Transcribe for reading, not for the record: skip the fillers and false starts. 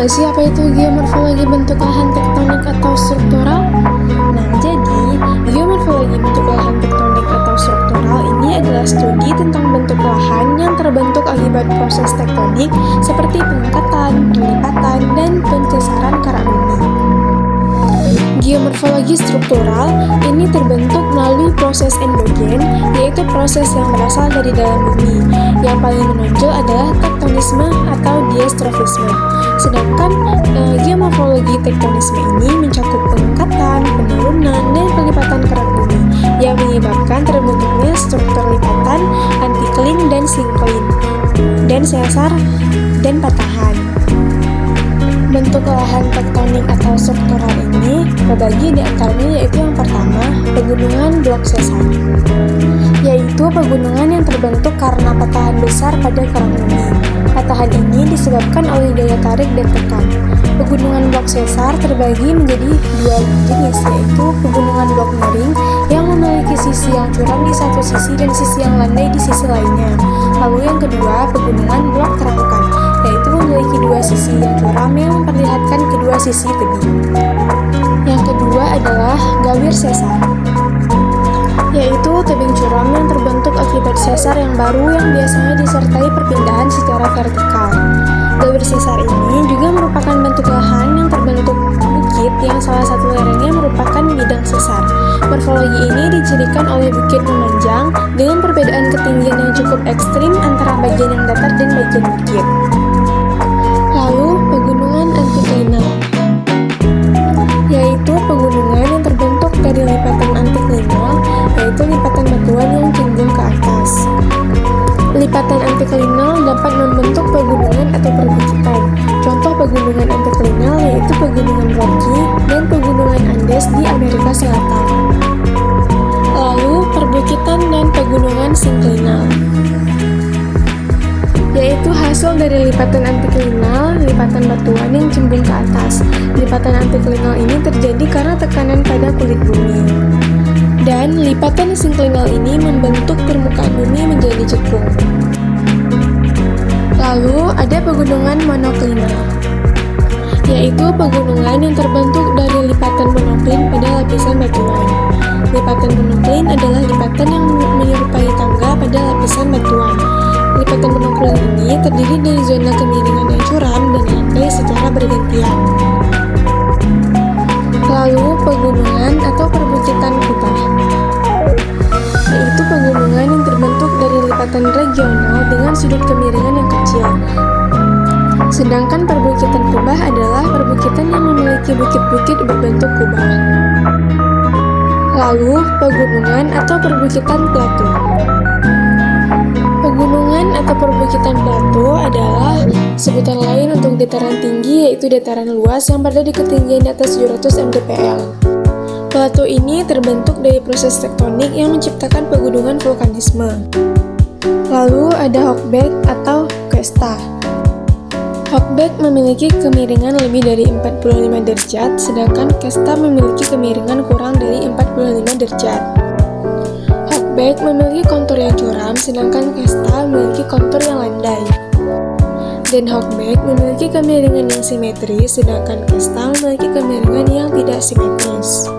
nggak sih apa itu geomorfologi bentuk lahan tektonik atau struktural? Nah, jadi geomorfologi bentuk lahan tektonik atau struktural ini adalah studi tentang bentuk lahan yang terbentuk akibat proses tektonik seperti pengangkatan, perlipatan, dan pencesaran karang bumi. Geomorfologi struktural ini terbentuk melalui proses endogen, yaitu proses yang berasal dari dalam bumi. Yang paling menonjol adalah tektonisme atau diestrofisme. Sedangkan geomorfologi tektonisme ini mencakup pengangkatan, penurunan, dan pelipatan kerak bumi yang menyebabkan terbentuknya struktur lipatan, antikline, dan sinkline, dan sesar, dan patahan. Bentuk lahan tektonik atau struktural ini terbagi di antaranya yaitu yang pertama, pegunungan blok sesar, yaitu pegunungan yang terbentuk karena patahan besar pada kerang bumi. Patahan ini disebabkan oleh daya tarik dan tekan. Pegunungan blok sesar terbagi menjadi dua jenis, yaitu pegunungan blok miring yang memiliki sisi yang curam di satu sisi dan sisi yang landai di sisi lainnya. Lalu yang kedua, pegunungan blok terangkat, yaitu memiliki dua sisi yang curam yang memperlihatkan kedua sisi tebing. Yang kedua adalah gawir sesar, yaitu tebing curam yang terbentuk akibat sesar yang baru yang biasanya disertai perpindahan secara vertikal. Gawir sesar ini juga merupakan bentuk lahan yang terbentuk bukit yang salah satu lerengnya merupakan bidang sesar. Morfologi ini dicirikan oleh bukit memanjang dengan perbedaan ketinggian yang cukup ekstrim antara bagian yang datar dan bagian bukit. Lalu, pegunungan antiklinal, yaitu pegunungan yang terbentuk dari lipatan antiklinal, yaitu lipatan batuan yang cenderung ke atas. Lipatan antiklinal dapat membentuk pegunungan atau perbukitan. Contoh pegunungan antiklinal yaitu pegunungan Rocky dan pegunungan Andes di Amerika Selatan. Lalu, perbukitan dan pegunungan sinklinal, yaitu hasil dari lipatan antiklinal, lipatan batuan yang cembung ke atas. Lipatan antiklinal ini terjadi karena tekanan pada kulit bumi. Dan lipatan sinklinal ini membentuk permukaan bumi menjadi cekung. Lalu ada pegunungan monoklinal, yaitu pegunungan yang terbentuk dari lipatan monoklin pada lapisan batuan. Lipatan monoklin adalah lipatan yang menyerupai tangga pada lapisan batuan. Lipatan monoklin ini terdiri dari zona kemiringan yang curam dan landai secara bergantian. Lalu pegunungan atau perbukitan kubah, yaitu pegunungan yang terbentuk dari lipatan regional dengan sudut kemiringan yang kecil. Sedangkan perbukitan kubah adalah perbukitan yang memiliki bukit-bukit berbentuk kubah. Lalu pegunungan atau perbukitan plato. Pegunungan atau perbukitan plato adalah sebutan lain untuk dataran tinggi, yaitu dataran luas yang berada di ketinggian di atas 700 mdpl. Plato ini terbentuk dari proses tektonik yang menciptakan pegunungan vulkanisme. Lalu ada Hochberg atau Cuesta. Hochberg memiliki kemiringan lebih dari 45 derajat, sedangkan Cuesta memiliki kemiringan kurang dari 45 derajat. Hochberg memiliki kontur yang curam, sedangkan Cuesta memiliki kontur yang landai. Dan Hochberg memiliki kemiringan yang simetris, sedangkan Cuesta memiliki kemiringan yang tidak simetris.